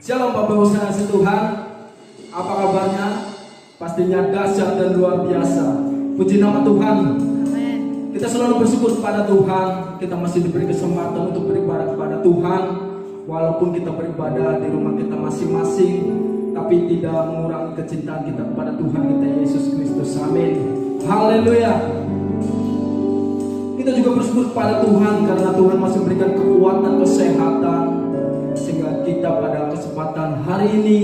Shalom Bapak Ibu saudara Tuhan, apa kabarnya? Pastinya dahsyat dan luar biasa. Puji nama Tuhan. Amen. Kita selalu bersyukur kepada Tuhan. Kita masih diberi kesempatan untuk beribadah kepada Tuhan. Walaupun kita beribadah di rumah kita masing-masing, tapi tidak mengurangi kecintaan kita kepada Tuhan kita Yesus Kristus. Amin. Haleluya. Kita juga bersyukur kepada Tuhan karena Tuhan masih memberikan kekuatan, kesehatan, sehingga kita pada kesempatan hari ini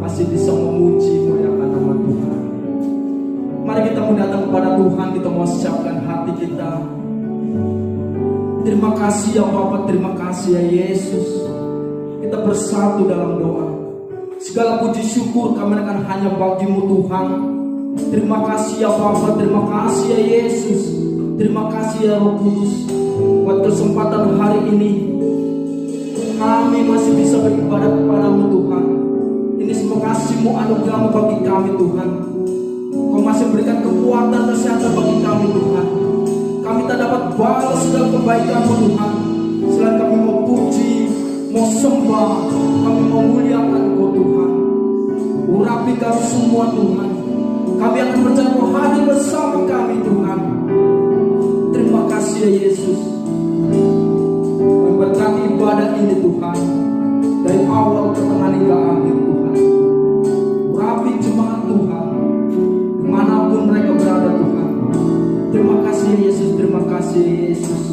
masih bisa memuji muliakan nama Tuhan. Mari kita mendatang kepada Tuhan, kita mau siapkan hati kita. Terima kasih ya Bapa, terima kasih ya Yesus. Kita bersatu dalam doa. Segala puji syukur kami akan hanya bagi-Mu Tuhan. Terima kasih ya Bapa, terima kasih ya Yesus. Terima kasih ya Roh Kudus buat kesempatan hari ini. Kami masih bisa beribadah kepada-Mu Tuhan. Ini semua kasih-Mu, anugerah-Mu bagi kami Tuhan. Kau masih berikan kekuatan, kesehatan bagi kami Tuhan. Kami tak dapat balas segala kebaikan-Mu Tuhan. Selain kami mau puji, mau sembah, kami mau muliakan Kau Tuhan. Urapi kami semua Tuhan. Kami akan percaya Kau hadir bersama kami Tuhan. Terima kasih ya Yesus. Berkati ibadah ini Tuhan, dari awal ke tengah hingga akhir Tuhan. Urapi jemaat Tuhan dimanapun mereka berada Tuhan. Terima kasih Yesus, terima kasih Yesus.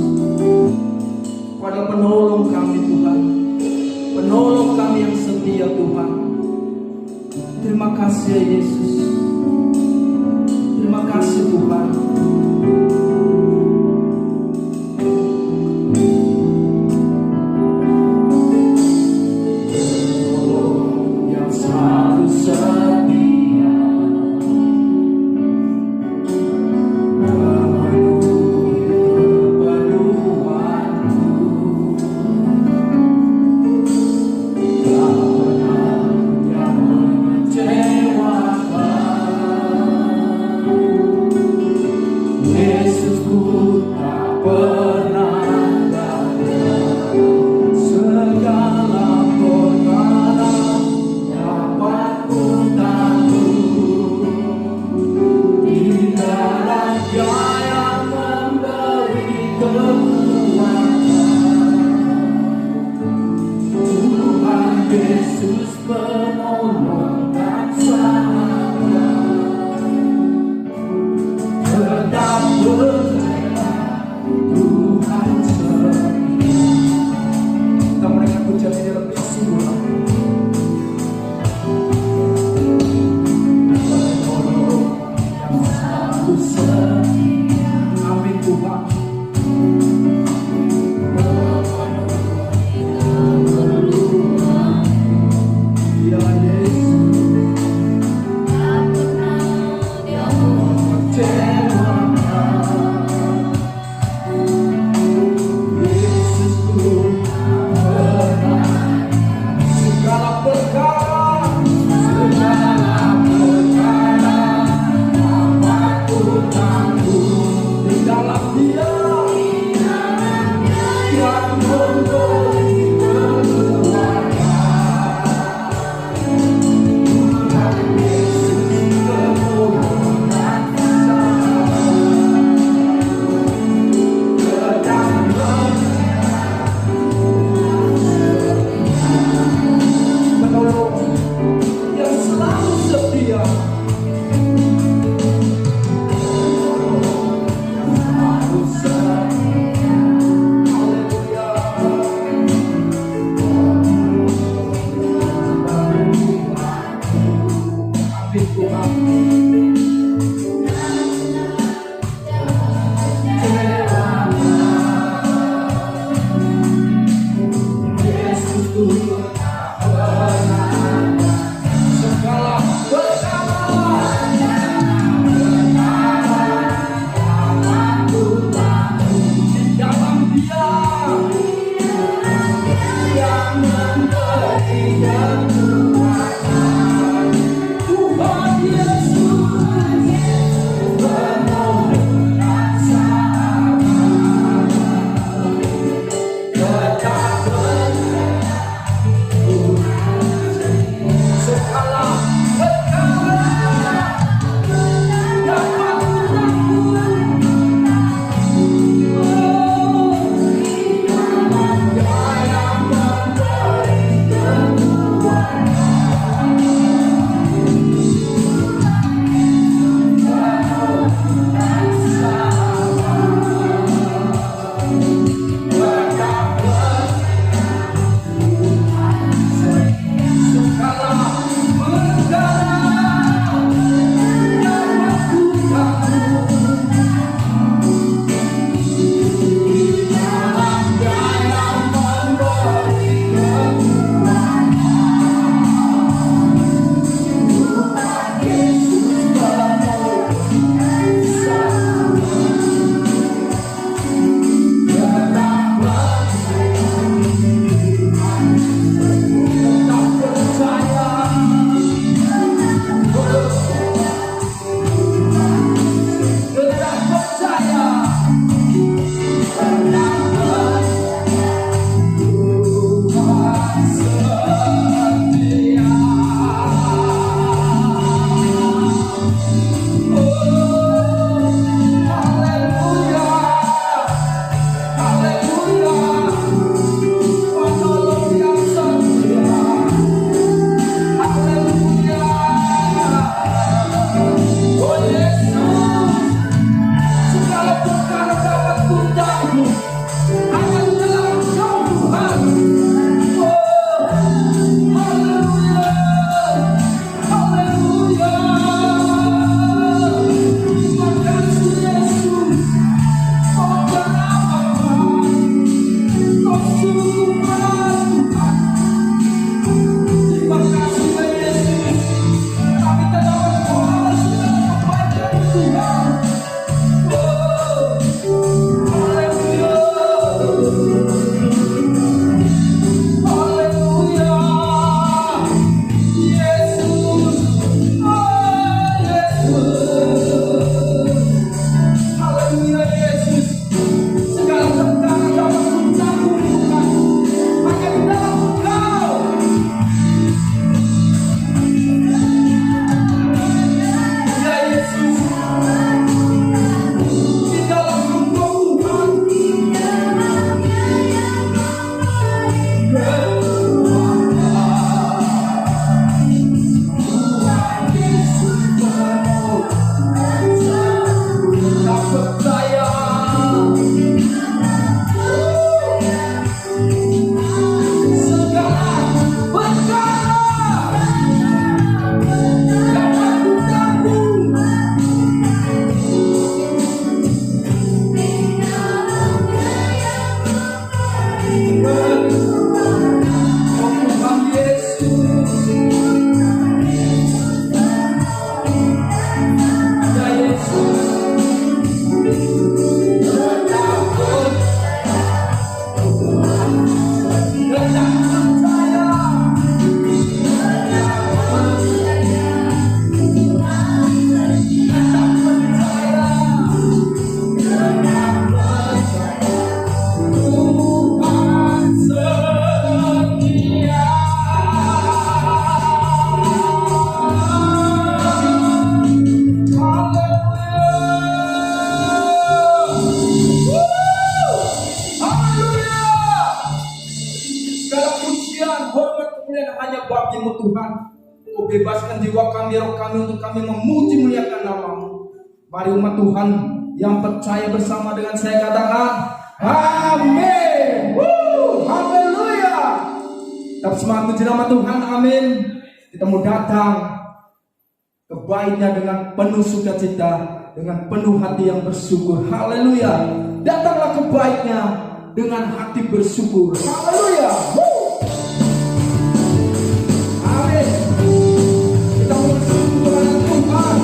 Pada penolong kami Tuhan, penolong kami yang setia Tuhan. Terima kasih Yesus. Terima kasih Tuhan. kemuliaan hanya bagi-Mu Tuhan. Kau bebaskan jiwa kami, roh kami untuk kami memuji muliakan nama-Mu. Mari umat Tuhan yang percaya bersama dengan saya katakan amin. Haleluya. Tetap semangat puji nama Tuhan, amin. Kita mau datang ke bait-Nya dengan penuh sukacita, dengan penuh hati yang bersyukur. Haleluya. Datanglah ke bait-Nya dengan hati bersyukur. Haleluya. Amin. Kita mau bersyukur kepada Tuhan.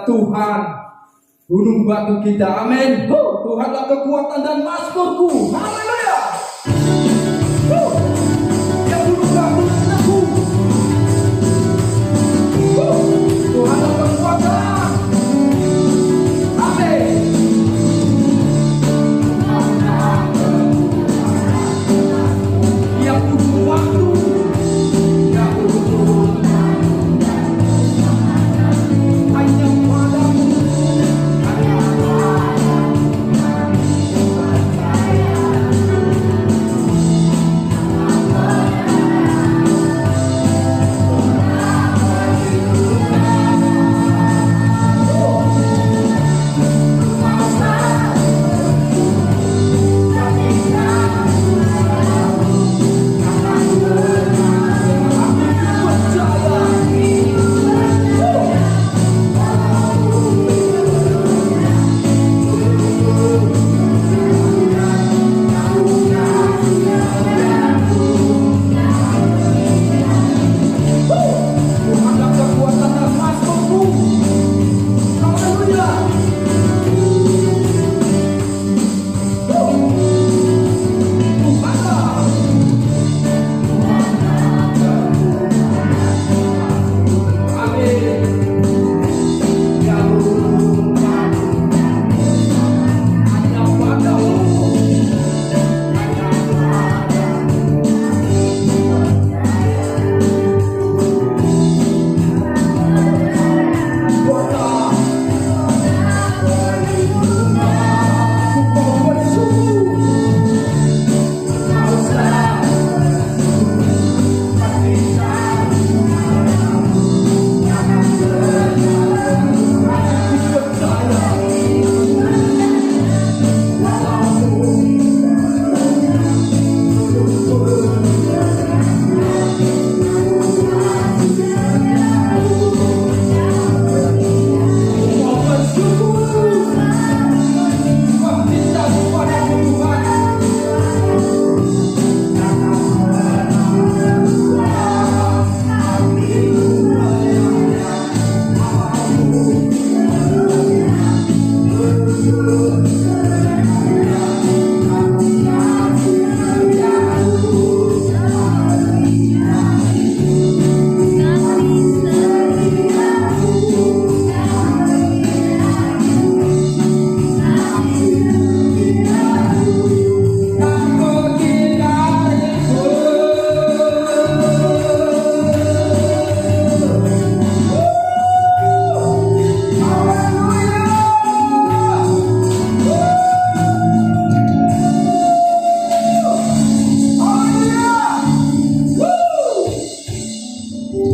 Tuhan gunung batu kita, amin. Tuhanlah kekuatan dan mazmurku, haleluya. Ya gunung batu dan aku, Tuhanlah kekuatan, amin. Ya gunung batu, ya gunung hanya padamu.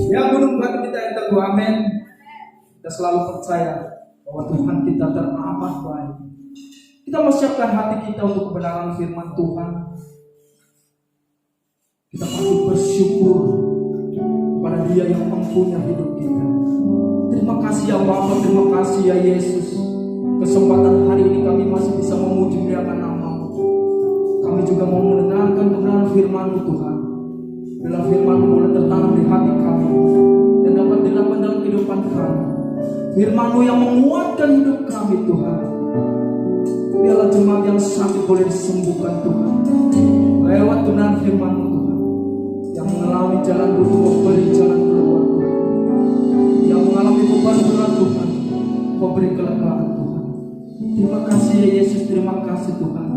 Ya gunung batu kita yang teguh, amin. Kita selalu percaya bahwa Tuhan kita teramat baik. Kita mau siapkan hati kita untuk kebenaran firman Tuhan. Kita patut bersyukur kepada Dia yang mempunyai hidup kita. Terima kasih ya Bapa, terima kasih ya Yesus. Kesempatan hari ini kami masih bisa memuji muliakan nama-Mu. Kami juga mau mendengarkan kebenaran firman-Mu Tuhan. Bila firman-Mu boleh tertanam di hati kami dan dapat dilakukan dalam kehidupan kami. Firman-Mu yang menguatkan hidup kami Tuhan. Biarlah jemaat yang sakit boleh disembuhkan Tuhan. Lewat kebenaran firman-Mu Tuhan. Yang mengalami jalan buntu memberi jalan keluar Tuhan. Yang mengalami beban berat Tuhan, Kau beri kelegaan Tuhan. Terima kasih ya Yesus, terima kasih Tuhan.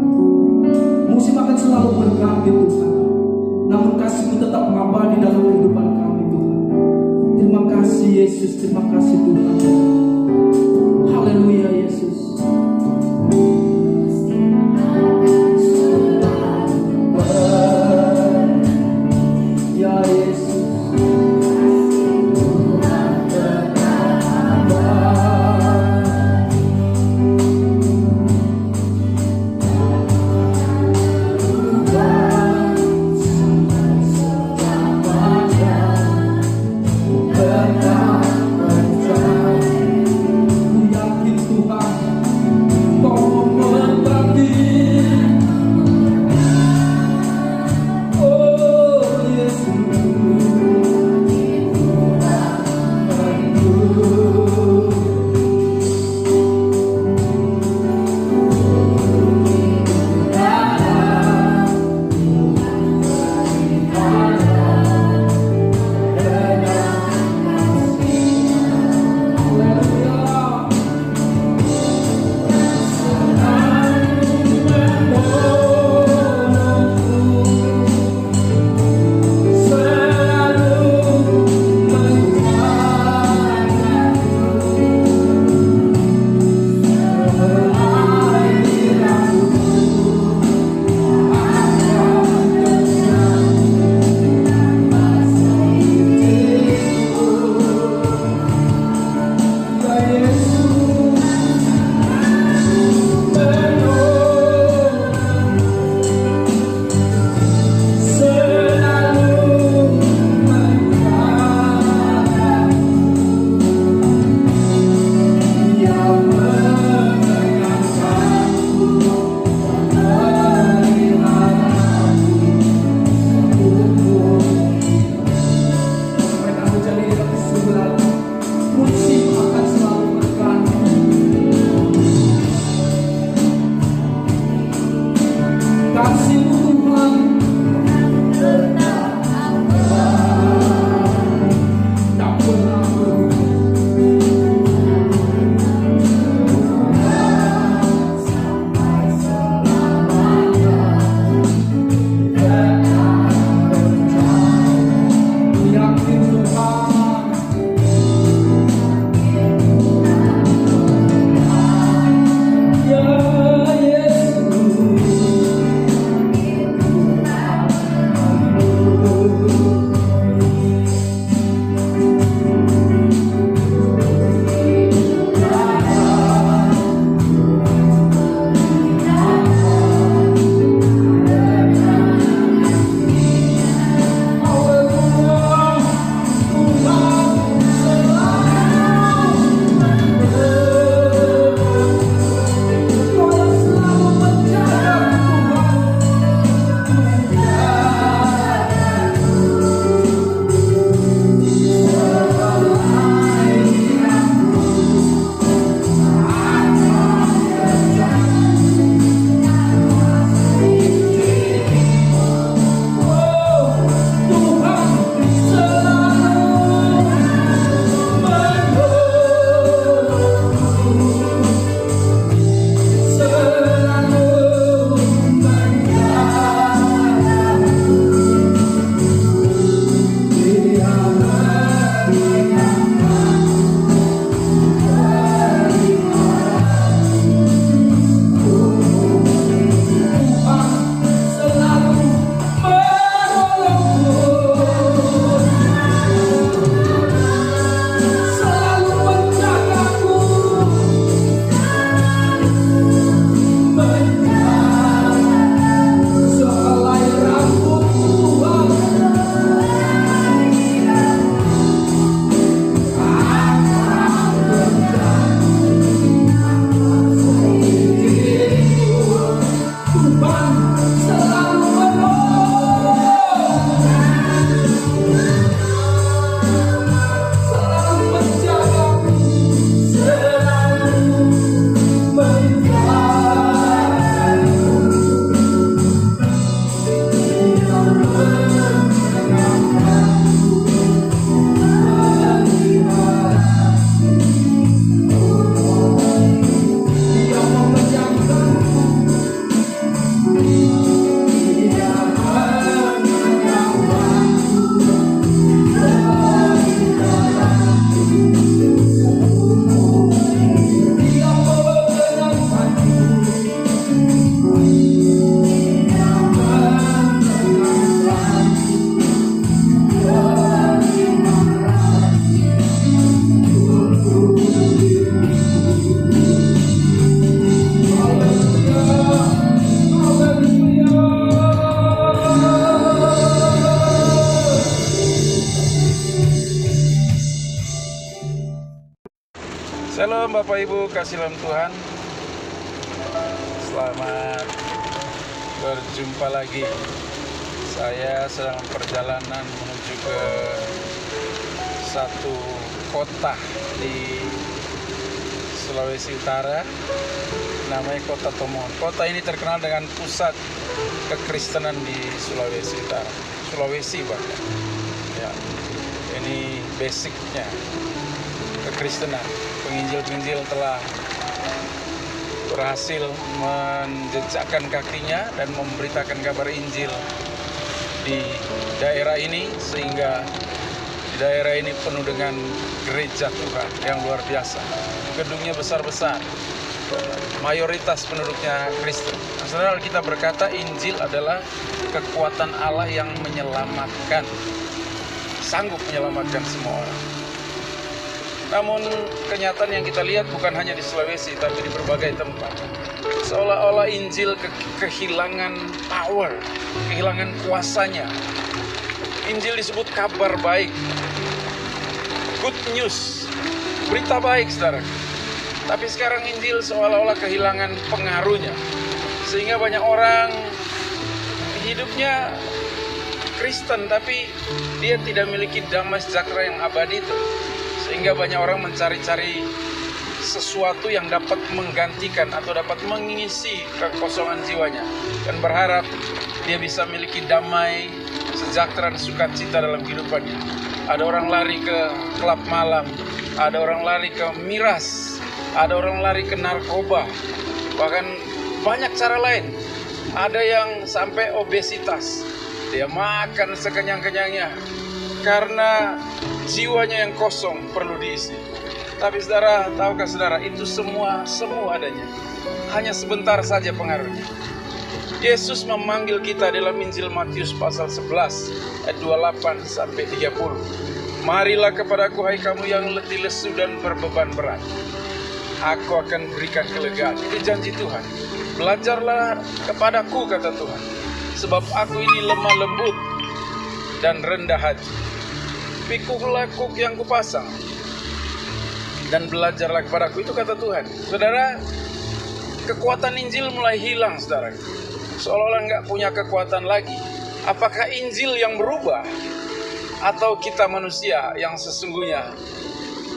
Musim akan selalu berganti Tuhan, namun kasih-Mu tetap abadi dalam kehidupan kami Tuhan. Terima kasih Yesus, terima kasih Tuhan. Haleluya Yesus. Ya Yesus. Ku yakin Tuhan Shalom Bapak Ibu kasih dalam Tuhan. Selamat berjumpa lagi. Saya sedang perjalanan menuju ke satu kota di Sulawesi Utara, namanya Kota Tomohon. Kota ini terkenal dengan pusat kekristenan di Sulawesi Utara, Sulawesi bahkan. Ya, ini basicnya kekristenan. Penginjil-penginjil telah berhasil menjejakkan kakinya dan memberitakan kabar Injil di daerah ini, sehingga di daerah ini penuh dengan gereja Tuhan yang luar biasa. Gedungnya besar-besar, mayoritas penduduknya Kristen. Nah, saudara, kita berkata Injil adalah kekuatan Allah yang menyelamatkan, sanggup menyelamatkan semua orang. Namun kenyataan yang kita lihat bukan hanya di Sulawesi, tapi di berbagai tempat. Seolah-olah Injil kehilangan power, kehilangan kuasanya. Injil disebut kabar baik, good news, berita baik, saudara. Tapi sekarang Injil seolah-olah kehilangan pengaruhnya, sehingga banyak orang hidupnya Kristen, tapi dia tidak memiliki damai sejahtera yang abadi itu. Sehingga banyak orang mencari-cari sesuatu yang dapat menggantikan atau dapat mengisi kekosongan jiwanya, dan berharap dia bisa memiliki damai, sejahtera, dan sukacita dalam kehidupannya. Ada orang lari ke klub malam, ada orang lari ke miras, ada orang lari ke narkoba, bahkan banyak cara lain. Ada yang sampai obesitas, dia makan sekenyang-kenyangnya karena jiwanya yang kosong perlu diisi. Tapi saudara, tahukah saudara, itu semua adanya, hanya sebentar saja pengaruhnya. Yesus memanggil kita dalam Injil Matius pasal 11 ayat 28 sampai 30. Marilah kepadaku hai kamu yang letih lesu dan berbeban berat, aku akan berikan kelegaan. Itu janji Tuhan. Belajarlah kepadaku, kata Tuhan, sebab aku ini lemah lembut dan rendah hati. Pikulah kuk yang kupasang dan belajarlah kepadaku. Itu kata Tuhan. Saudara, kekuatan Injil mulai hilang, saudara. Seolah-olah nggak punya kekuatan lagi. Apakah Injil yang berubah, atau kita manusia yang sesungguhnya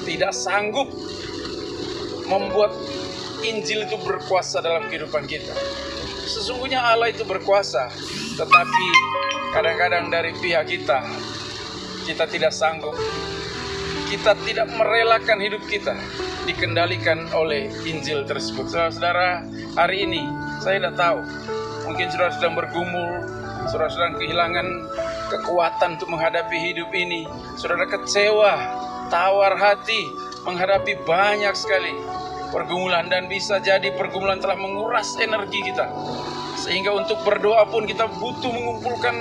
tidak sanggup membuat Injil itu berkuasa dalam kehidupan kita? Sesungguhnya Allah itu berkuasa, tetapi kadang-kadang dari pihak kita tidak sanggup. Kita tidak merelakan hidup kita dikendalikan oleh Injil tersebut. Saudara, hari ini saya tidak tahu, mungkin saudara sedang bergumul, saudara sedang kehilangan kekuatan untuk menghadapi hidup ini. Saudara kecewa, tawar hati menghadapi banyak sekali pergumulan, dan bisa jadi pergumulan telah menguras energi kita, sehingga untuk berdoa pun kita butuh mengumpulkan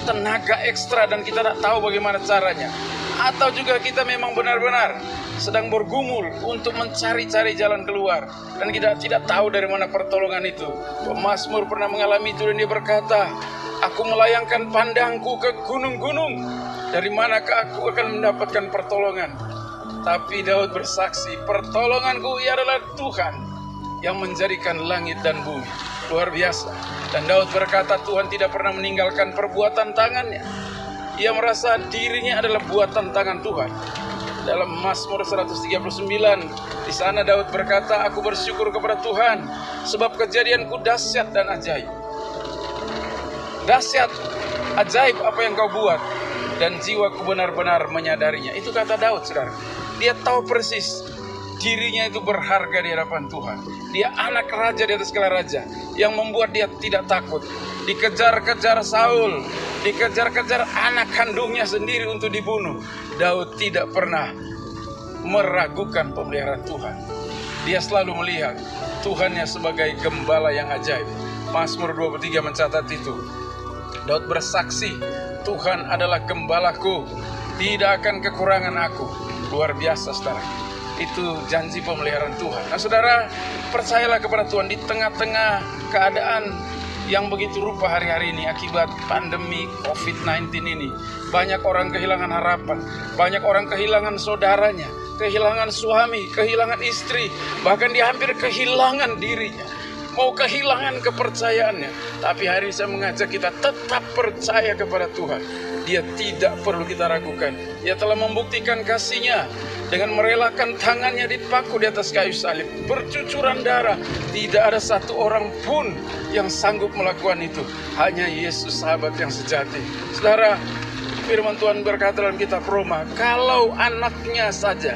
tenaga ekstra dan kita tidak tahu bagaimana caranya. Atau juga kita memang benar-benar sedang bergumul untuk mencari-cari jalan keluar, dan kita tidak tahu dari mana pertolongan itu. Pemazmur pernah mengalami itu, dan dia berkata, aku melayangkan pandangku ke gunung-gunung, dari manakah aku akan mendapatkan pertolongan? Tapi Daud bersaksi, pertolonganku ia adalah Tuhan yang menjadikan langit dan bumi. Luar biasa. Dan Daud berkata, Tuhan tidak pernah meninggalkan perbuatan tangannya. Ia merasa dirinya adalah buatan tangan Tuhan. Dalam Mazmur 139, di sana Daud berkata, aku bersyukur kepada Tuhan, sebab kejadianku dahsyat dan ajaib. Dahsyat, ajaib apa yang kau buat, dan jiwaku benar-benar menyadarinya. Itu kata Daud, saudara. Dia tahu persis dirinya itu berharga di hadapan Tuhan. Dia anak raja di atas segala raja, yang membuat dia tidak takut. Dikejar-kejar Saul, dikejar-kejar anak kandungnya sendiri untuk dibunuh, Daud tidak pernah meragukan pemeliharaan Tuhan. Dia selalu melihat Tuhannya sebagai gembala yang ajaib. Mazmur 23 mencatat itu. Daud bersaksi, Tuhan adalah gembalaku, tidak akan kekurangan aku. Luar biasa, saudara. Itu janji pemeliharaan Tuhan. Nah, saudara, percayalah kepada Tuhan di tengah-tengah keadaan yang begitu rupa hari-hari ini akibat pandemi COVID-19 ini. Banyak orang kehilangan harapan, banyak orang kehilangan saudaranya, kehilangan suami, kehilangan istri, bahkan dia hampir kehilangan dirinya, mau kehilangan kepercayaannya. Tapi hari ini saya mengajak kita tetap percaya kepada Tuhan. Dia tidak perlu kita ragukan. Dia telah membuktikan kasih-Nya dengan merelakan tangannya dipaku di atas kayu salib, bercucuran darah. Tidak ada satu orang pun yang sanggup melakukan itu. Hanya Yesus, sahabat yang sejati. Saudara, firman Tuhan berkata dalam kitab Roma, kalau anaknya saja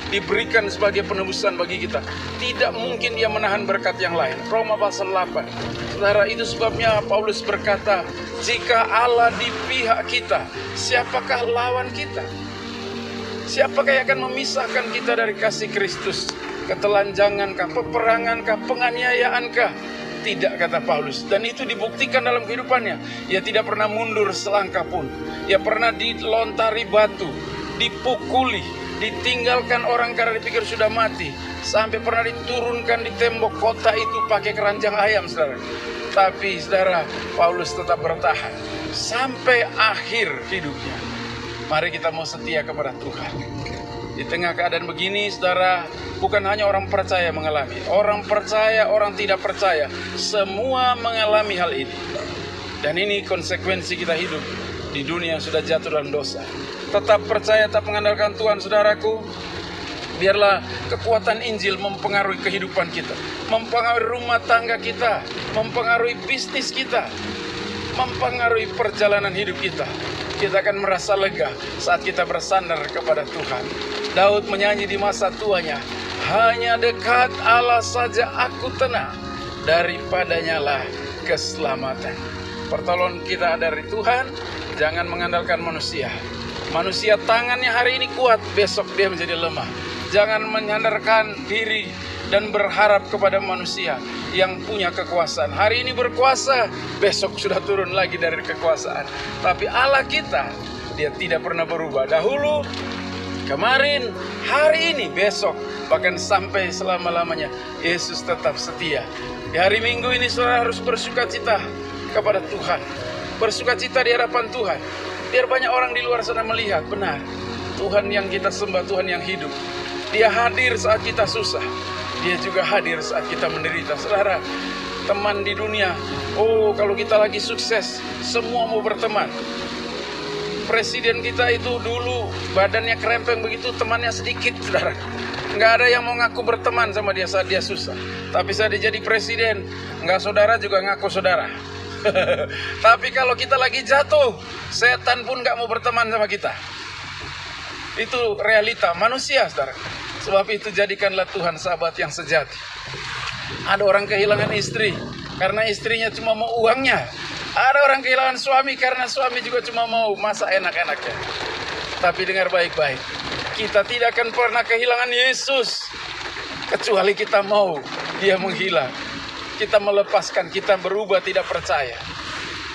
diberikan sebagai penebusan bagi kita, tidak mungkin dia menahan berkat yang lain. Roma pasal 8. Saudara, itu sebabnya Paulus berkata, jika Allah di pihak kita, siapakah lawan kita? Siapakah yang akan memisahkan kita dari kasih Kristus? Ketelanjangankah, peperangankah, penganiayaankah? Tidak, kata Paulus. Dan itu dibuktikan dalam kehidupannya. Ia tidak pernah mundur selangkah pun. Ia pernah dilontari batu, dipukuli, ditinggalkan orang karena dipikir sudah mati, sampai pernah diturunkan di tembok kota itu pakai keranjang ayam, saudara. Tapi saudara, Paulus tetap bertahan sampai akhir hidupnya. Mari kita mau setia kepada Tuhan. Di tengah keadaan begini, saudara, bukan hanya orang percaya mengalami. Orang percaya, orang tidak percaya, semua mengalami hal ini. Dan ini konsekuensi kita hidup di dunia yang sudah jatuh dalam dosa. Tetap percaya, tetap mengandalkan Tuhan, saudaraku. Biarlah kekuatan Injil mempengaruhi kehidupan kita, mempengaruhi rumah tangga kita, mempengaruhi bisnis kita, mempengaruhi perjalanan hidup kita. Kita akan merasa lega saat kita bersandar kepada Tuhan. Daud menyanyi di masa tuanya, hanya dekat Allah saja aku tenang, daripadanya lah keselamatan. Pertolongan kita dari Tuhan, jangan mengandalkan manusia. Manusia tangannya hari ini kuat, besok dia menjadi lemah. Jangan menyandarkan diri dan berharap kepada manusia yang punya kekuasaan. Hari ini berkuasa, besok sudah turun lagi dari kekuasaan. Tapi Allah kita, dia tidak pernah berubah. Dahulu, kemarin, hari ini, besok, bahkan sampai selama-lamanya, Yesus tetap setia. Di hari Minggu ini saudara harus bersukacita kepada Tuhan. Bersukacita di hadapan Tuhan. Biar banyak orang di luar sana melihat, benar, Tuhan yang kita sembah, Tuhan yang hidup. Dia hadir saat kita susah. Dia juga hadir saat kita menderita. Saudara, teman di dunia, oh kalau kita lagi sukses, semua mau berteman. Presiden kita itu dulu badannya kerempeng begitu, temannya sedikit, saudara. Nggak ada yang mau ngaku berteman sama dia saat dia susah. Tapi saat dia jadi presiden, nggak saudara juga ngaku saudara. Tapi kalau kita lagi jatuh, setan pun nggak mau berteman sama kita. Itu realita manusia, saudara. Sebab itu jadikanlah Tuhan sahabat yang sejati. Ada orang kehilangan istri karena istrinya cuma mau uangnya. Ada orang kehilangan suami karena suami juga cuma mau masa enak-enaknya. Tapi dengar baik-baik, kita tidak akan pernah kehilangan Yesus kecuali kita mau dia menghilang. Kita melepaskan, kita berubah tidak percaya.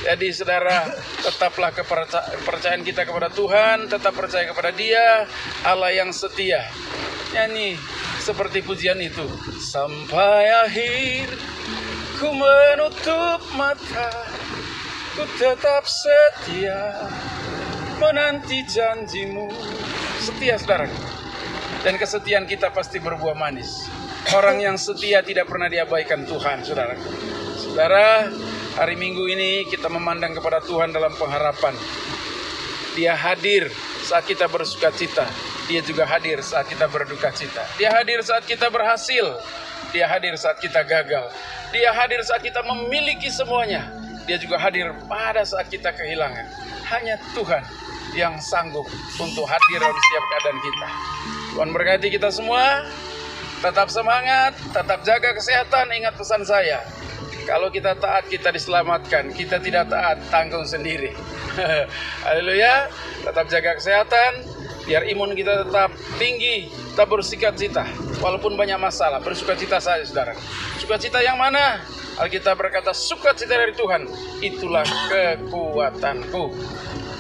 Jadi saudara, tetaplah kepercayaan kita kepada Tuhan, tetap percaya kepada Dia, Allah yang setia. Nyanyi seperti pujian itu. Sampai akhir ku menutup mata, ku tetap setia menanti janjimu. Setia, saudara. Dan kesetiaan kita pasti berbuah manis. Orang yang setia tidak pernah diabaikan Tuhan, saudara. Saudara, hari Minggu ini kita memandang kepada Tuhan dalam pengharapan. Dia hadir saat kita bersukacita. Dia juga hadir saat kita berduka cita. Dia hadir saat kita berhasil. Dia hadir saat kita gagal. Dia hadir saat kita memiliki semuanya. Dia juga hadir pada saat kita kehilangan. Hanya Tuhan yang sanggup untuk hadir dalam setiap keadaan kita. Tuhan berkati kita semua. Tetap semangat, tetap jaga kesehatan. Ingat pesan saya, kalau kita taat, kita diselamatkan. Kita tidak taat, tanggung sendiri. Haleluya. Tetap jaga kesehatan, biar imun kita tetap tinggi. Tetap bersukacita, walaupun banyak masalah. Bersukacita saja, saudara. Sukacita yang mana? Alkitab berkata, sukacita dari Tuhan, itulah kekuatanku.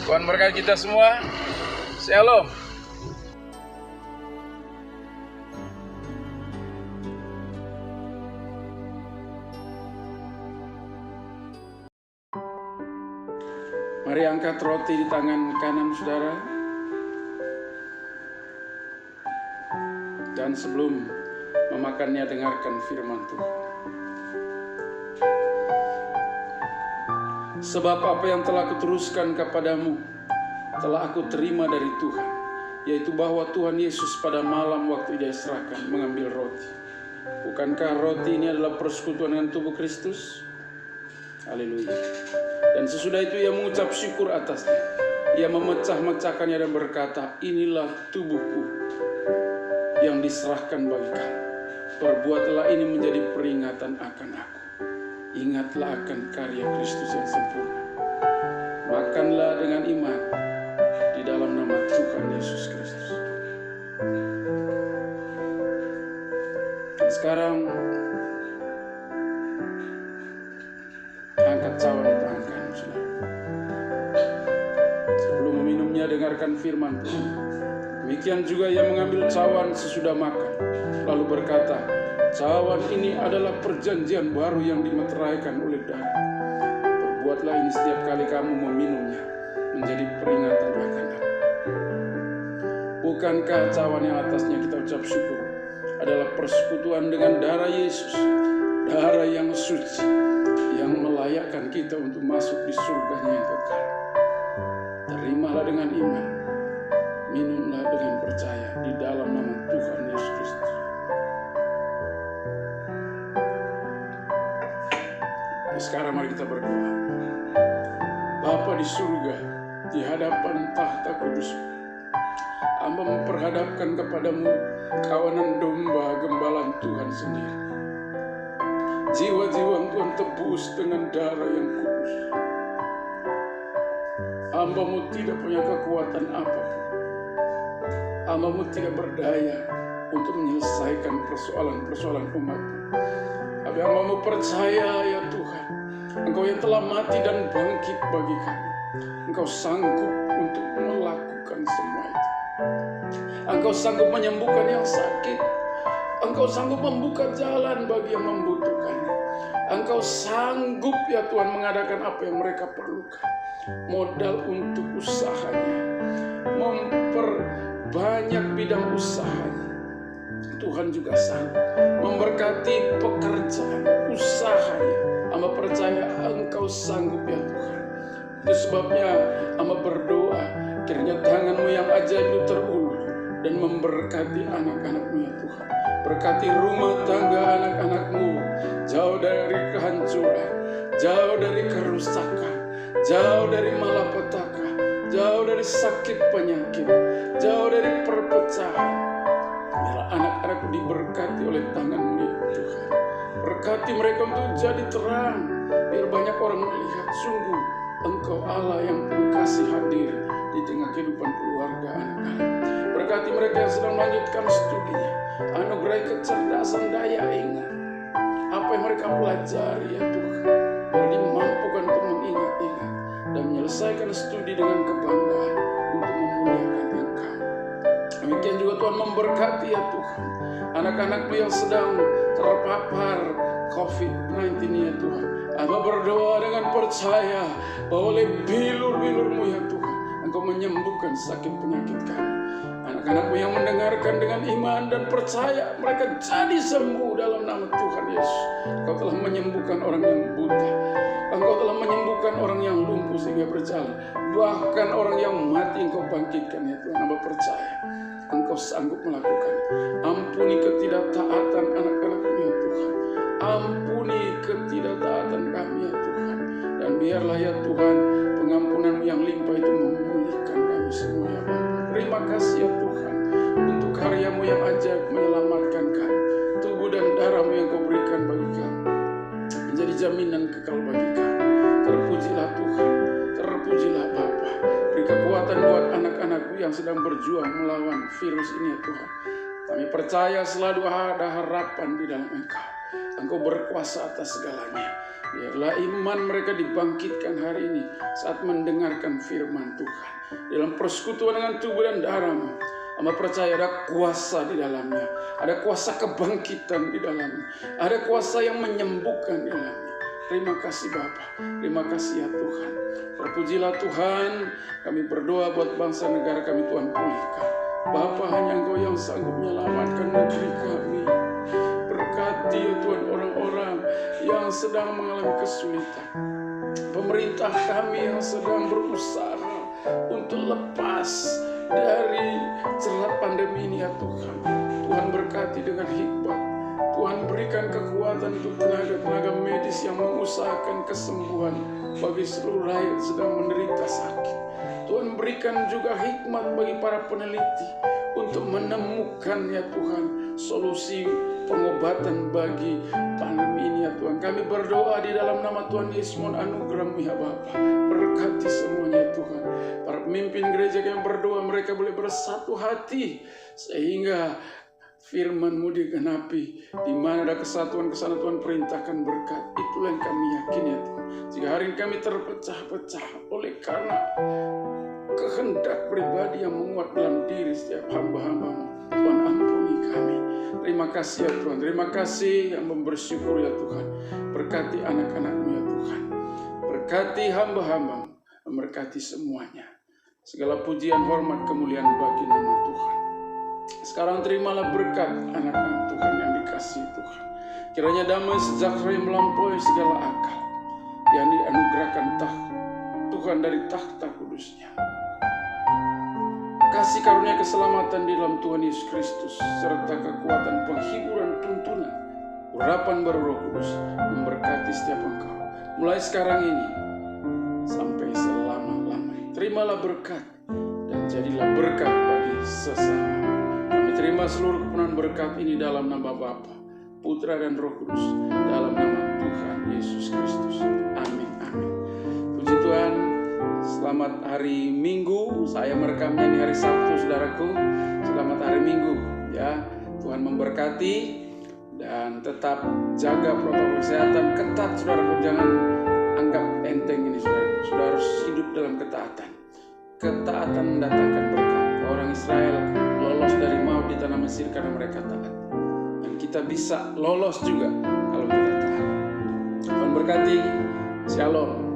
Tuhan berkati kita semua. Shalom. Mari angkat roti di tangan kanan saudara. Dan sebelum memakannya, dengarkan firman Tuhan. Sebab apa yang telah kuteruskan kepadamu telah aku terima dari Tuhan, yaitu bahwa Tuhan Yesus pada malam waktu Dia serahkan mengambil roti. Bukankah roti ini adalah persekutuan dengan tubuh Kristus? Haleluya. Dan sesudah itu Ia mengucap syukur atasnya. Ia memecah-mecahkannya dan berkata, inilah tubuhku yang diserahkan bagi kamu. Perbuatlah ini menjadi peringatan akan aku. Ingatlah akan karya Kristus yang sempurna. Makanlah dengan iman di dalam nama Tuhan Yesus Kristus. Sekarang angkat cawan di tangan kanan, saudara. Sebelum meminumnya, dengarkan firman Tuhan. Demikian juga ia mengambil cawan sesudah makan, lalu berkata, cawan ini adalah perjanjian baru yang dimeteraikan oleh darah. Perbuatlah ini setiap kali kamu meminumnya, menjadi peringatan akan aku. Bukankah cawan yang atasnya kita ucap syukur adalah persekutuan dengan darah Yesus, darah yang suci, yang melayakkan kita untuk masuk di surganya yang kekal. Terimalah dengan iman, minumlah dengan percaya di dalam nama Tuhan Yesus Kristus. Sekarang mari kita berdoa. Bapa di surga, di hadapan tahta kudus, hamba memperhadapkan kepadamu kawanan domba gembalaan Tuhan sendiri. Jiwa-jiwa yang Tuhan tebus dengan darah yang kudus. Hamba-Mu tidak punya kekuatan apapun. Hamba-Mu tidak berdaya untuk menyelesaikan persoalan-persoalan umat-Mu. Tapi hamba-Mu percaya ya Tuhan, Engkau yang telah mati dan bangkit bagi kami. Engkau sanggup untuk melakukan semua itu. Engkau sanggup menyembuhkan yang sakit. Engkau sanggup membuka jalan bagi yang membutuhkannya. Engkau sanggup ya Tuhan mengadakan apa yang mereka perlukan. Modal untuk usahanya, memperbanyak bidang usahanya. Tuhan juga sanggup memberkati pekerjaan usahanya. Hamba percaya Engkau sanggup ya Tuhan. Itu sebabnya hamba berdoa, kiranya tangan-Mu yang ajaib itu terulur dan memberkati anak-anak-Mu ya Tuhan. Berkati rumah tangga anak-anak-Mu, jauh dari kehancuran, jauh dari kerusakan, jauh dari malapetaka, jauh dari sakit penyakit, jauh dari perpecahan. Biarlah anak-anakku diberkati oleh tangan-Mu ya Tuhan. Berkati mereka untuk jadi terang, biar banyak orang melihat sungguh Engkau Allah yang penuh kasih hadir di tengah kehidupan keluarga anak-anak. Berkati mereka yang sedang melanjutkan studinya, anugerai kecerdasan daya ingat apa yang mereka pelajari ya Tuhan, biar dimampukan untuk mengingat-ingat dan menyelesaikan studi dengan kebanggaan untuk memuliakan Engkau. Demikian juga Tuhan memberkati ya Tuhan anak-anak-Mu yang sedang terpapar COVID-19 ya Tuhan. Hamba berdoa dengan percaya bahwa oleh bilur-bilur-Mu ya Tuhan, Engkau menyembuhkan sakit penyakit kami. Anak-anak-Mu yang mendengarkan dengan iman dan percaya, mereka jadi sembuh dalam nama Tuhan Yesus. Engkau telah menyembuhkan orang yang buta. Engkau telah menyembuhkan orang yang lumpuh sehingga berjalan. Bahkan orang yang mati Engkau bangkitkan ya Tuhan. Hamba percaya Engkau sanggup melakukan. Ampuni ketidaktaatan anak-anak-Mu ya Tuhan. Ampuni ketidaktaatan kami ya Tuhan. Dan biarlah ya Tuhan pengampunan-Mu yang limpah itu memulihkan kami semua ya Bapa. Terima kasih ya Tuhan untuk karya-Mu yang ajaib menyelamatkan kami. Tubuh dan darah-Mu yang Kau berikan bagi kami menjadi jaminan kekal bagi kami. Terpujilah Tuhan, terpujilah Bapa. Beri kekuatan buat anak-anak-Mu yang sedang berjuang melawan virus ini ya Tuhan. Kami percaya selalu ada harapan di dalam Engkau. Engkau berkuasa atas segalanya. Biarlah iman mereka dibangkitkan hari ini saat mendengarkan firman Tuhan. Dalam persekutuan dengan tubuh dan darah-Mu, hamba percaya ada kuasa di dalamnya. Ada kuasa kebangkitan di dalamnya. Ada kuasa yang menyembuhkan di dalamnya. Terima kasih Bapa. Terima kasih ya Tuhan. Terpujilah Tuhan. Kami berdoa buat bangsa negara kami Tuhan pulihkan. Bapa, hanya Engkau yang sanggup menyelamatkan negeri kami. Berkati ya Tuhan orang-orang yang sedang mengalami kesulitan. Pemerintah kami yang sedang berusaha untuk lepas dari jerat pandemi ini ya Tuhan. Tuhan berkati dengan hikmat. Tuhan berikan kekuatan untuk tenaga-tenaga medis yang mengusahakan kesembuhan bagi seluruh rakyat sedang menderita sakit. Tuhan berikan juga hikmat bagi para peneliti untuk menemukan ya Tuhan solusi pengobatan bagi pandemi ini ya Tuhan. Kami berdoa di dalam nama Tuhan Yesus, mohon anugerah-Mu ya Bapa. Berkati semuanya ya Tuhan. Para pemimpin gereja yang berdoa, mereka boleh bersatu hati sehingga firman-Mu digenapi. Di mana ada kesatuan kesana Tuhan perintahkan berkat. Itulah yang kami yakin ya Tuhan. Jika hari ini kami terpecah-pecah oleh karena kehendak pribadi yang menguat dalam diri setiap hamba-hamba-Mu, Tuhan ampuni kami. Terima kasih ya Tuhan. Terima kasih yang bersyukur ya Tuhan. Berkati anak-anak-Mu ya Tuhan. Berkati hamba-hamba-Mu. Memberkati semuanya. Segala pujian, hormat, kemuliaan bagi nama Tuhan. Sekarang terimalah berkat anak-anak Tuhan yang dikasihi Tuhan. Kiranya damai sejahtera yang melampaui segala akal yang dianugerahkan Tuhan dari takhta kudusnya. Kasih karunia keselamatan di dalam Tuhan Yesus Kristus serta kekuatan penghiburan tuntunan urapan baru Roh Kudus memberkati setiap engkau mulai sekarang ini sampai selama-lamanya. Terimalah berkat dan jadilah berkat bagi sesama. Kami terima seluruh kepenuhan berkat ini dalam nama Bapa, Putra dan Roh Kudus, dalam nama Tuhan Yesus Kristus. Amin. Amin. Puji Tuhan. Selamat hari Minggu. Saya merekamnya di hari Sabtu, saudaraku. Selamat hari Minggu ya. Tuhan memberkati dan tetap jaga protokol kesehatan ketat, saudaraku. Jangan anggap enteng ini, saudaraku. Saudara harus hidup dalam ketaatan. Ketaatan mendatangkan berkat. Orang Israel lolos dari maut di tanah Mesir karena mereka taat. Dan kita bisa lolos juga kalau kita taat. Tuhan berkati. Shalom.